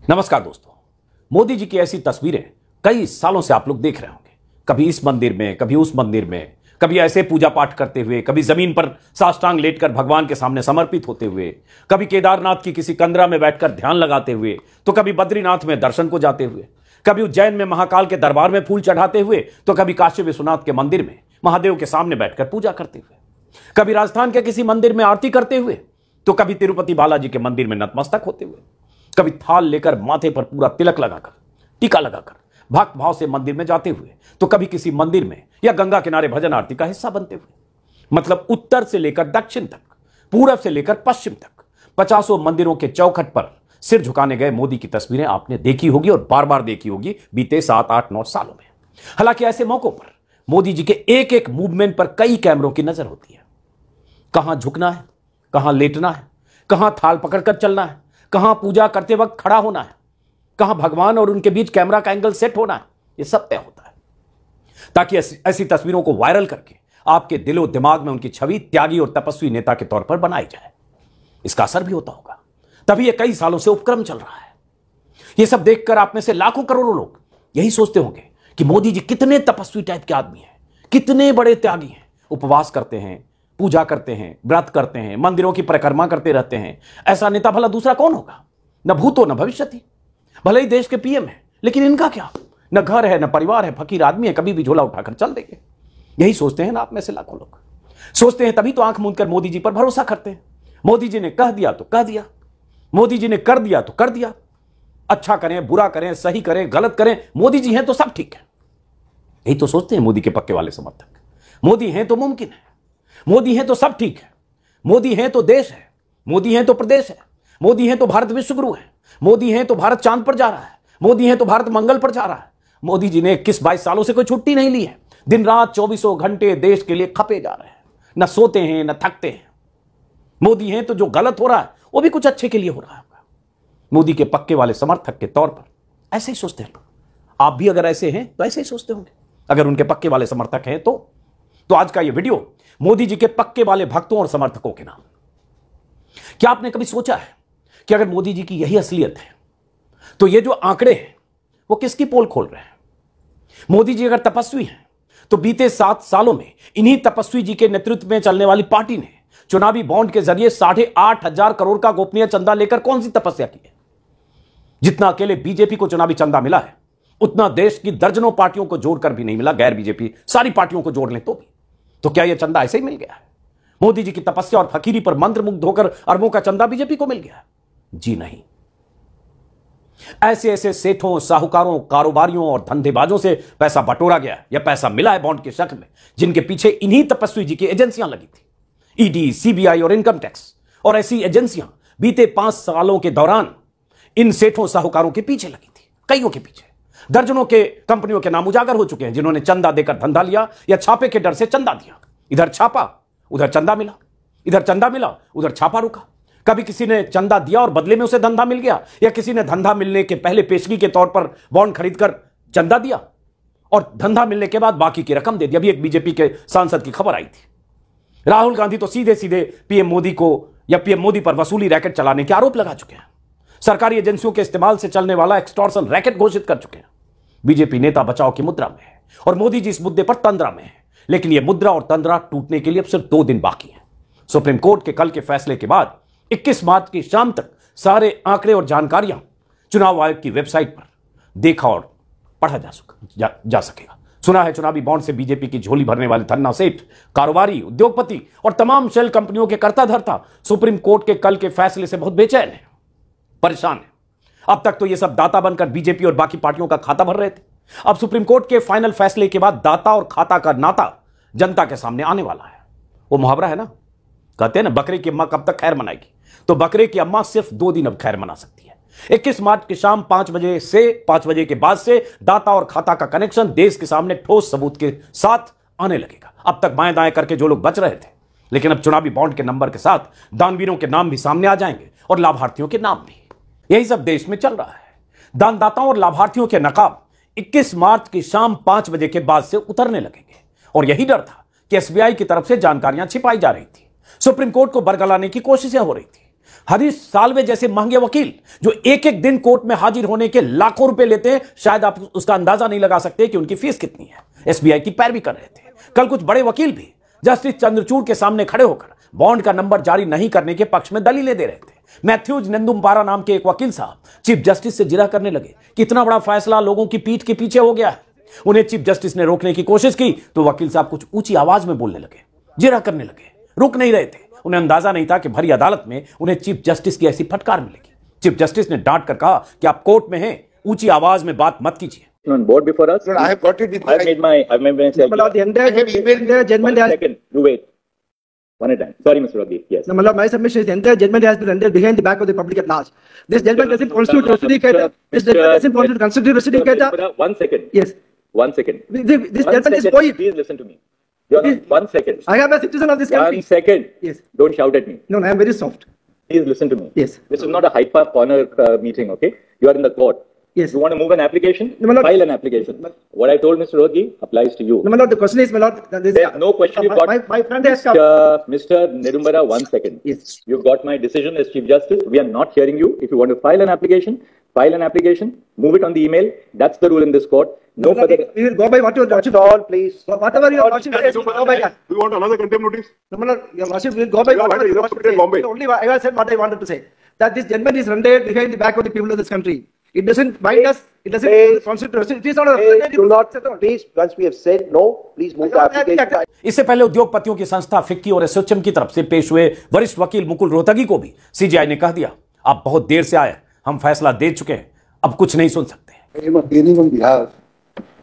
नमस्कार दोस्तों। मोदी जी की ऐसी तस्वीरें कई सालों से आप लोग देख रहे होंगे। कभी इस मंदिर में, कभी उस मंदिर में, कभी ऐसे पूजा पाठ करते हुए, कभी जमीन पर साष्टांग लेटकर भगवान के सामने समर्पित होते हुए, कभी केदारनाथ की किसी कंदरा में बैठकर ध्यान लगाते हुए, तो कभी बद्रीनाथ में दर्शन को जाते हुए, कभी उज्जैन में महाकाल के दरबार में फूल चढ़ाते हुए, तो कभी काशी विश्वनाथ के मंदिर में महादेव के सामने बैठकर पूजा करते हुए, कभी राजस्थान के किसी मंदिर में आरती करते हुए, तो कभी तिरुपति बालाजी के मंदिर में नतमस्तक होते हुए, कभी थाल लेकर माथे पर पूरा तिलक लगाकर, टीका लगाकर भक्त भाव से मंदिर में जाते हुए, तो कभी किसी मंदिर में या गंगा किनारे भजन आरती का हिस्सा बनते हुए। मतलब उत्तर से लेकर दक्षिण तक, पूरब से लेकर पश्चिम तक 50 मंदिरों के चौखट पर सिर झुकाने गए मोदी की तस्वीरें आपने देखी होगी और बार बार देखी होगी बीते 7, 8, 9 सालों में। हालांकि ऐसे मौकों पर मोदी जी के एक एक मूवमेंट पर कई कैमरों की नजर होती है। कहां झुकना है, कहां लेटना है, कहां थाल पकड़कर चलना है, कहां पूजा करते वक्त खड़ा होना है, कहां भगवान और उनके बीच कैमरा का एंगल सेट होना है, यह सब तय होता है ताकि ऐसी तस्वीरों को वायरल करके आपके दिलो दिमाग में उनकी छवि त्यागी और तपस्वी नेता के तौर पर बनाई जाए। इसका असर भी होता होगा, तभी यह कई सालों से उपक्रम चल रहा है। यह सब देखकर आप में से लाखों करोड़ों लोग यही सोचते होंगे कि मोदी जी कितने तपस्वी टाइप के आदमी हैं, कितने बड़े त्यागी हैं, उपवास करते हैं, पूजा करते हैं, व्रत करते हैं, मंदिरों की परिक्रमा करते रहते हैं। ऐसा नेता भला दूसरा कौन होगा? न भूतो न भविष्यति। भले ही देश के पीएम है, लेकिन इनका क्या? न घर है, न परिवार है, फकीर आदमी है, कभी भी झोला उठाकर चल देंगे। यही सोचते हैं ना आप में से लाखों लोग। सोचते हैं, तभी तो आंख मूंद कर मोदी जी पर भरोसा करते हैं। मोदी जी ने कह दिया तो कह दिया, मोदी जी ने कर दिया तो कर दिया। अच्छा करें, बुरा करें, सही करें, गलत करें, मोदी जी हैं तो सब ठीक है। यही तो सोचते हैं मोदी के पक्के वाले समर्थक। मोदी हैं तो मुमकिन है, मोदी हैं तो सब ठीक है, मोदी हैं तो देश है, मोदी हैं तो प्रदेश है, मोदी हैं तो भारत विश्वगुरु है, मोदी हैं तो भारत चांद पर जा रहा है, मोदी हैं तो भारत मंगल पर जा रहा है। मोदी जी ने 21-22 सालों से कोई छुट्टी नहीं ली है। दिन रात 24 घंटे देश के लिए खपे जा रहे हैं, न सोते हैं न थकते हैं। मोदी हैं तो जो गलत हो रहा है वो भी कुछ अच्छे के लिए हो रहा है। मोदी के पक्के वाले समर्थक के तौर पर ऐसे ही सोचते हैं। आप भी अगर ऐसे हैं तो ऐसे ही सोचते होंगे, अगर उनके पक्के वाले समर्थक हैं तो आज का ये वीडियो मोदी जी के पक्के वाले भक्तों और समर्थकों के नाम। क्या आपने कभी सोचा है कि अगर मोदी जी की यही असलियत है तो ये जो आंकड़े हैं वो किसकी पोल खोल रहे हैं? मोदी जी अगर तपस्वी हैं तो बीते 7 सालों में इन्हीं तपस्वी जी के नेतृत्व में चलने वाली पार्टी ने चुनावी बॉन्ड के जरिए 8,500 करोड़ का गोपनीय चंदा लेकर कौन सी तपस्या की है? जितना अकेले बीजेपी को चुनावी चंदा मिला है उतना देश की दर्जनों पार्टियों को जोड़कर भी नहीं मिला। गैर बीजेपी सारी पार्टियों को जोड़ लें तो भी। तो क्या यह चंदा ऐसे ही मिल गया है? मोदी जी की तपस्या और फकीरी पर मंत्रमुग्ध होकर अरबों का चंदा बीजेपी को मिल गया? जी नहीं। ऐसे ऐसे सेठों, साहूकारों, कारोबारियों और धंधेबाजों से पैसा बटोरा गया है, यह पैसा मिला है बॉन्ड के शक्ल में, जिनके पीछे इन्हीं तपस्वी जी की एजेंसियां लगी थी, ईडी, सीबीआई और इनकम टैक्स। और ऐसी एजेंसियां बीते 5 सालों के दौरान इन सेठों साहूकारों के पीछे लगी थी, कईयों के पीछे। दर्जनों के कंपनियों के नाम उजागर हो चुके हैं जिन्होंने चंदा देकर धंधा लिया या छापे के डर से चंदा दिया। इधर छापा, उधर चंदा मिला, इधर चंदा मिला, उधर छापा रुका। कभी किसी ने चंदा दिया और बदले में उसे धंधा मिल गया, या किसी ने धंधा मिलने के पहले पेशगी के तौर पर बॉन्ड खरीदकर चंदा दिया और धंधा मिलने के बाद बाकी की रकम दे दी। अभी एक बीजेपी के सांसद की खबर आई थी, राहुल गांधी तो सीधे सीधे पीएम मोदी को या पीएम मोदी पर वसूली रैकेट चलाने के आरोप लगा चुके हैं। सरकारी एजेंसियों के इस्तेमाल से चलने वाला एक्सटॉर्शन रैकेट घोषित कर चुके हैं। बीजेपी नेता बचाव की मुद्रा में है और मोदी जी इस मुद्दे पर तंद्रा में है। लेकिन यह मुद्रा और तंद्रा टूटने के लिए अब सिर्फ 2 दिन बाकी है। सुप्रीम कोर्ट के कल के फैसले के बाद 21 मार्च की शाम तक सारे आंकड़े और जानकारियां चुनाव आयोग की वेबसाइट पर देखा और पढ़ा जा सकेगा। सुना है चुनावी बॉन्ड से बीजेपी की झोली भरने वाले धन्ना सेठ, कारोबारी, उद्योगपति और तमाम शेल कंपनियों के कर्ता धर्ता सुप्रीम कोर्ट के कल के फैसले से बहुत बेचैन है, परेशान है। अब तक तो ये सब दाता बनकर बीजेपी और बाकी पार्टियों का खाता भर रहे थे। अब सुप्रीम कोर्ट के फाइनल फैसले के बाद दाता और खाता का नाता जनता के सामने आने वाला है। वो मुहावरा है ना, कहते हैं ना, बकरे की अम्मा कब तक खैर मनाएगी, तो बकरे की अम्मा सिर्फ 2 दिन अब खैर मना सकती है। 21 मार्च की शाम 5 बजे से 5 बजे के बाद से दाता और खाता का कनेक्शन देश के सामने ठोस सबूत के साथ आने लगेगा। अब तक बाएं दाएं करके जो लोग बच रहे थे, लेकिन अब चुनावी बॉन्ड के नंबर के साथ दानवीरों के नाम भी सामने आ जाएंगे और लाभार्थियों के नाम भी। यही सब देश में चल रहा है। दानदाताओं और लाभार्थियों के नकाब 21 मार्च की शाम 5 बजे के बाद से उतरने लगेंगे। और यही डर था कि एसबीआई की तरफ से जानकारियां छिपाई जा रही थी, सुप्रीम कोर्ट को बरगलाने की कोशिशें हो रही थी। हरीश साल्वे जैसे महंगे वकील जो एक एक दिन कोर्ट में हाजिर होने के लाखों रुपए लेते हैं, शायद आप उसका अंदाजा नहीं लगा सकते कि उनकी फीस कितनी है। एसबीआई की पैरवी कर रहे थे। कल कुछ बड़े वकील भी जस्टिस चंद्रचूड़ के सामने खड़े होकर बॉन्ड का नंबर जारी नहीं करने के पक्ष में दलीलें दे रहे थे। मैथ्यूज नंदुम्पारा नाम के एक वकील साहब चीफ जस्टिस से जिरह करने लगे कि इतना बड़ा फैसला लोगों की पीठ के पीछे हो गया है। उन्हें चीफ जस्टिस ने रोकने की कोशिश की तो वकील साहब कुछ ऊंची आवाज में बोलने लगे, जिरह करने लगे, रुक नहीं रहे थे। उन्हें अंदाजा नहीं था कि भरी अदालत में उन्हें चीफ जस्टिस की ऐसी फटकार मिलेगी। चीफ जस्टिस ने डांट कर कहा कि आप कोर्ट में हैं, ऊंची आवाज में बात मत कीजिए। On board before us. No, I have got it. I've made myself. The entire judgment One second. You wait. One at a time. Sorry, Mr. Raghi. Yes. No, my submission is the entire judgment has been rendered behind the back of the public at large. This judgment doesn't constitute custody. This judgment doesn't constitute custody. One second. Yes. 1 second. This judgment is void. Please listen to me. You're 1 second. I am a citizen of this country. 1 second. Yes. Don't shout at me. No, I am very soft. Please listen to me. Yes. This is not a Hyde Park corner meeting, okay? You are in the court. Yes. You want to move an application? No, my lord. File an application. What I told Mr. Raghi applies to you. No, my lord, the question is, my lord, there's no question. You've got my friend has come. Mr. Nedumbara, 1 second. Yes. You've got my decision as Chief Justice. We are not hearing you. If you want to file an application, move it on the email. That's the rule in this court. No further. We will go by what your lordship all, please. Whatever your lordship says, we will go by that. We want another contempt notice. No, my lord, your lordship will go by whatever your lordship says. Only I have said what I wanted to say. That this judgment is rendered behind the back of the people of this country. It doesn't bind us. It doesn't constitute. It is not a. Do not, please, once we have said no, please move the application. इससे पहले उद्योगपतियों की संस्था FICCI और एसोचैम की तरफ से पेश हुए वरिष्ठ वकील मुकुल रोहतगी को भी सीजीआई ने कह दिया, आप बहुत देर से आए, हम फैसला दे चुके हैं, अब कुछ नहीं सुन सकते। I am appearing on behalf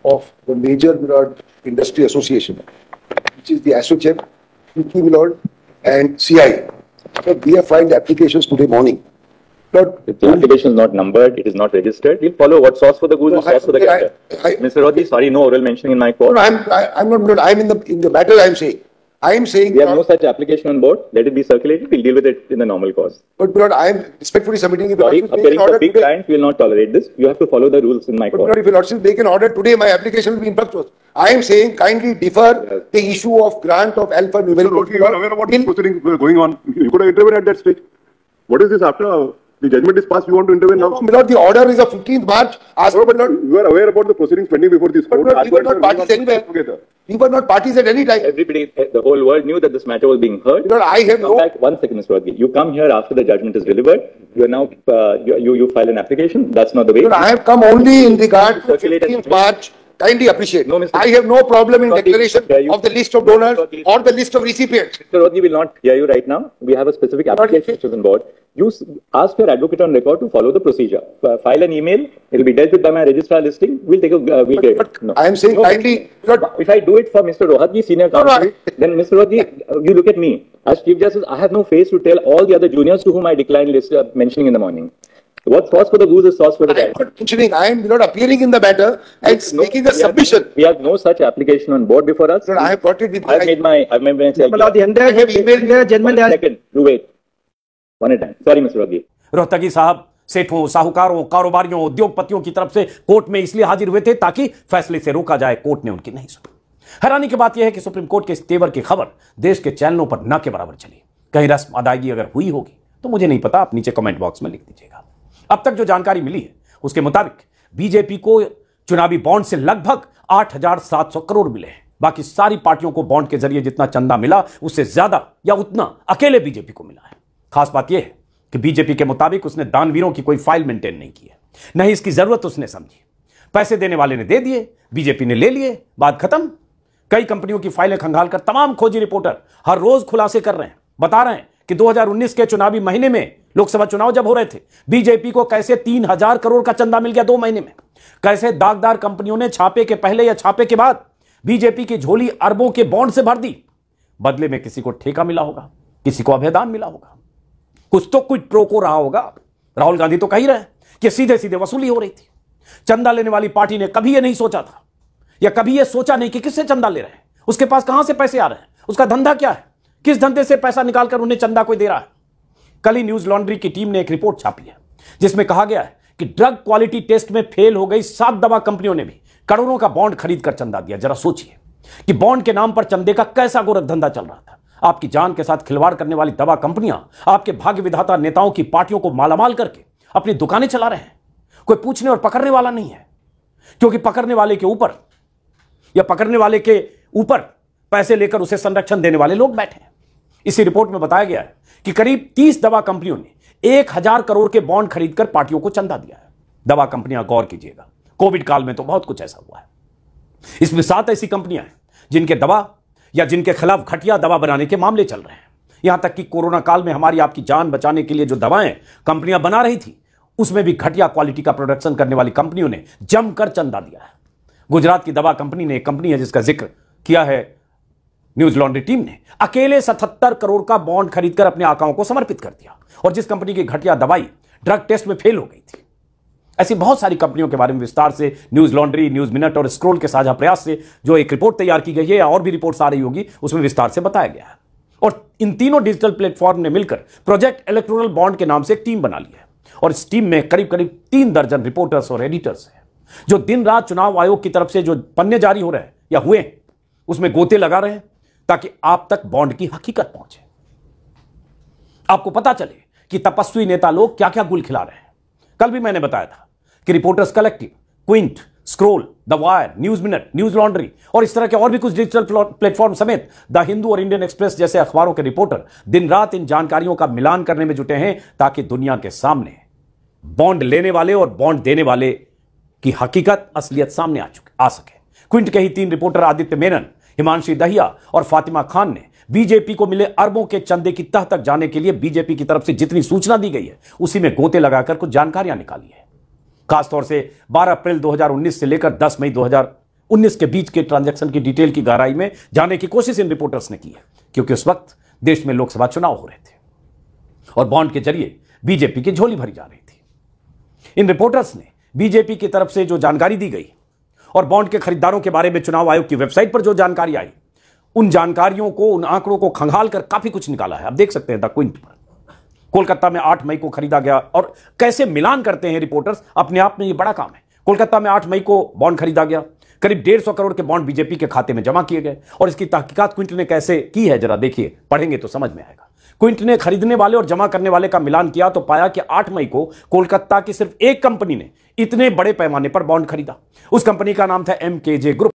of the major Milord Industry Association, which is the ASSOCHAM, FICCI Milord, and CI. So we have filed applications today morning. But the application is not numbered, it is not registered. We'll follow what sauce for the goose, sauce for the gander. Mr. Raghi, sorry, no oral mentioning in my court. No, I'm not. I'm in the matter. I am saying. We have no such application on board. Let it be circulated. We'll deal with it in the normal course. But Milord, I am respectfully submitting. Sorry, appearing for big clients, we will not tolerate this. You have to follow the rules in my court. But if you Lordship make an order today, my application will be infructuous. I am saying kindly defer the issue of grant of alpha numerical. You are aware of what proceedings were going on. You could have intervened at that stage. What is this after? The judgment is passed, you want to intervene now? No, Milord, the order is of 15th March. No, but you are aware about the proceedings pending before this court. But we were not parties anywhere. We were not parties at any time. Everybody, the whole world knew that this matter was being heard. Milord, I have come back 1 second, Mr. Raghi. You come here after the judgment is delivered. You are now, you file an application. That's not the way. Milord, I have come only in regard to 15th March. Kindly appreciate. No, Mr. I have no problem in declaration of the list of donors or the list of recipients. Mr. Raghi will not hear you right now. We have a specific application which is on board. You ask your advocate on record to follow the procedure. File an email. It will be dealt with by my registrar listing. We'll take a. We'll take it. No. I am saying kindly. If I do it for Mr. Rohatgi, senior counsel, then Mr. Rohatgi, you look at me as Chief Justice. I have no face to tell all the other juniors to whom I declined list mentioning in the morning. What sauce for the goose is sauce for the gander. I am not mentioning. I am not appearing in the matter and making a submission. We have no such application on board before us. I have got it with. I've made myself. The entire judgment has. Second, you wait. One at a time. Sorry, Mr. Raghi. Rohatgi साहब सेठों, साहूकारों, कारोबारियों, उद्योगपतियों की तरफ से court में इसलिए हाजिर हुए थे ताकि फैसले से रोका जाए। कोर्ट ने उनकी नहीं सुनी। हैरानी की बात यह है कि सुप्रीम कोर्ट के इस तेवर की खबर देश के चैनलों पर न के बराबर चली। कहीं रस्म अदायगी अगर हुई होगी तो मुझे नहीं पता, आप नीचे कमेंट बॉक्स में लिख दीजिएगा। अब तक जो जानकारी मिली है उसके मुताबिक बीजेपी को चुनावी बॉन्ड से लगभग 8,700 करोड़ मिले हैं। बाकी सारी पार्टियों को बॉन्ड के जरिए जितना चंदा मिला उससे ज्यादा या उतना अकेले बीजेपी को मिला है। खास बात यह है कि बीजेपी के मुताबिक उसने दानवीरों की कोई फाइल मेंटेन नहीं की है, नहीं इसकी जरूरत उसने समझी। पैसे देने वाले ने दे दिए, बीजेपी ने ले लिए, बात खत्म। कई कंपनियों की फाइलें खंगालकर तमाम खोजी रिपोर्टर हर रोज खुलासे कर रहे हैं, बता रहे हैं कि 2019 के चुनावी महीने में, लोकसभा चुनाव जब हो रहे थे, बीजेपी को कैसे 3,000 करोड़ का चंदा मिल गया 2 महीने में। कैसे दागदार कंपनियों ने छापे के पहले या छापे के बाद बीजेपी की झोली अरबों के बॉन्ड से भर दी। बदले में किसी को ठेका मिला होगा, किसी को अभयदान मिला होगा, कुछ तो कुछ प्रोको रहा होगा। राहुल गांधी तो कह ही रहे कि सीधे सीधे वसूली हो रही थी। चंदा लेने वाली पार्टी ने कभी यह नहीं सोचा था या कभी यह सोचा नहीं कि किससे चंदा ले रहे हैं, उसके पास कहां से पैसे आ रहे हैं, उसका धंधा क्या है, किस धंधे से पैसा निकालकर उन्हें चंदा कोई दे रहा है। कल ही न्यूज लॉन्ड्री की टीम ने एक रिपोर्ट छापी है जिसमें कहा गया है कि ड्रग क्वालिटी टेस्ट में फेल हो गई 7 दवा कंपनियों ने भी करोड़ों का बॉन्ड खरीद कर चंदा दिया। जरा सोचिए कि बॉन्ड के नाम पर चंदे का कैसा गोरख धंधा चल रहा था। आपकी जान के साथ खिलवाड़ करने वाली दवा कंपनियां आपके भाग्य विधाता नेताओं की पार्टियों को मालामाल करके अपनी दुकानें चला रहे हैं। कोई पूछने और पकड़ने वाला नहीं है, क्योंकि पकड़ने वाले के ऊपर या पकड़ने वाले के ऊपर पैसे लेकर उसे संरक्षण देने वाले लोग बैठे हैं। इसी रिपोर्ट में बताया गया है कि करीब 30 दवा कंपनियों ने 1000 करोड़ के बॉन्ड खरीदकर पार्टियों को चंदा दिया है। दवा कंपनियां, गौर कीजिएगा, कोविड काल में तो बहुत कुछ ऐसा हुआ है। इसमें 7 ऐसी कंपनियां हैं जिनके दवा या जिनके खिलाफ घटिया दवा बनाने के मामले चल रहे हैं। यहां तक कि कोरोना काल में हमारी आपकी जान बचाने के लिए जो दवाएं कंपनियां बना रही थी, उसमें भी घटिया क्वालिटी का प्रोडक्शन करने वाली कंपनियों ने जमकर चंदा दिया है। गुजरात की दवा कंपनी ने, एक कंपनी है जिसका जिक्र किया है न्यूज लॉन्ड्री टीम ने, अकेले 77 करोड़ का बॉन्ड खरीदकर अपने आकाओं को समर्पित कर दिया। और जिस कंपनी की घटिया दवाई ड्रग टेस्ट में फेल हो गई थी। ऐसी बहुत सारी कंपनियों के बारे में विस्तार से न्यूज लॉन्ड्री, न्यूज मिनट और स्क्रोल के साझा प्रयास से जो एक रिपोर्ट तैयार की गई है, या और भी रिपोर्ट्स आ रही होगी, उसमें विस्तार से बताया गया है। और इन तीनों डिजिटल प्लेटफॉर्म ने मिलकर प्रोजेक्ट इलेक्टोरल बॉन्ड के नाम से एक टीम बना ली है। और इस टीम में करीब करीब 3 दर्जन रिपोर्टर्स और एडिटर्स हैं, जो दिन रात चुनाव आयोग की तरफ से जो पन्ने जारी हो रहे हैं या हुए, उसमें गोते लगा रहे हैं ताकि आप तक बॉन्ड की हकीकत पहुंचे, आपको पता चले कि तपस्वी नेता लोग क्या क्या गुल खिला रहे हैं। कल भी मैंने बताया था कि reporters collective, Quint, scroll, the wire, news minute, news laundry और इस तरह के और भी कुछ डिजिटल प्लेटफॉर्म समेत द हिंदू और इंडियन एक्सप्रेस जैसे अखबारों के रिपोर्टर दिन रात इन जानकारियों का मिलान करने में जुटे हैं, ताकि दुनिया के सामने बॉन्ड लेने वाले और बॉन्ड देने वाले की हकीकत, असलियत सामने आ सके। क्विंट के ही 3 रिपोर्टर आदित्य मेनन, हिमांशी दहिया और फातिमा खान ने बीजेपी को मिले अरबों के चंदे की तह तक जाने के लिए बीजेपी की तरफ से जितनी सूचना दी गई है, उसी में गोते लगाकर कुछ जानकारियां निकाली है। खासतौर से 12 अप्रैल 2019 से लेकर 10 मई 2019 के बीच के ट्रांजैक्शन की डिटेल की गहराई में जाने की कोशिश इन रिपोर्टर्स ने की है, क्योंकि उस वक्त देश में लोकसभा चुनाव हो रहे थे और बॉन्ड के जरिए बीजेपी की झोली भरी जा रही थी। इन रिपोर्टर्स ने बीजेपी की तरफ से जो जानकारी दी गई और बॉन्ड के खरीदारों के बारे में चुनाव आयोग की वेबसाइट पर जो जानकारी आई, उन जानकारियों को, उन आंकड़ों को खंगाल कर काफी कुछ निकाला है। आप देख सकते हैं द क्विंट पर कोलकाता में 8 मई को खरीदा गया, और कैसे मिलान करते हैं रिपोर्टर्स, अपने आप में यह बड़ा काम है। कोलकाता में 8 मई को बॉन्ड खरीदा गया, करीब 150 करोड़ के बॉन्ड बीजेपी के खाते में जमा किए गए। और इसकी तहकीकात क्विंट ने कैसे की है, जरा देखिए, पढ़ेंगे तो समझ में आएगा। क्विंट ने खरीदने वाले और जमा करने वाले का मिलान किया तो पाया कि 8 मई को कोलकाता की सिर्फ एक कंपनी ने इतने बड़े पैमाने पर बॉन्ड खरीदा। उस कंपनी का नाम था MKJ ग्रुप।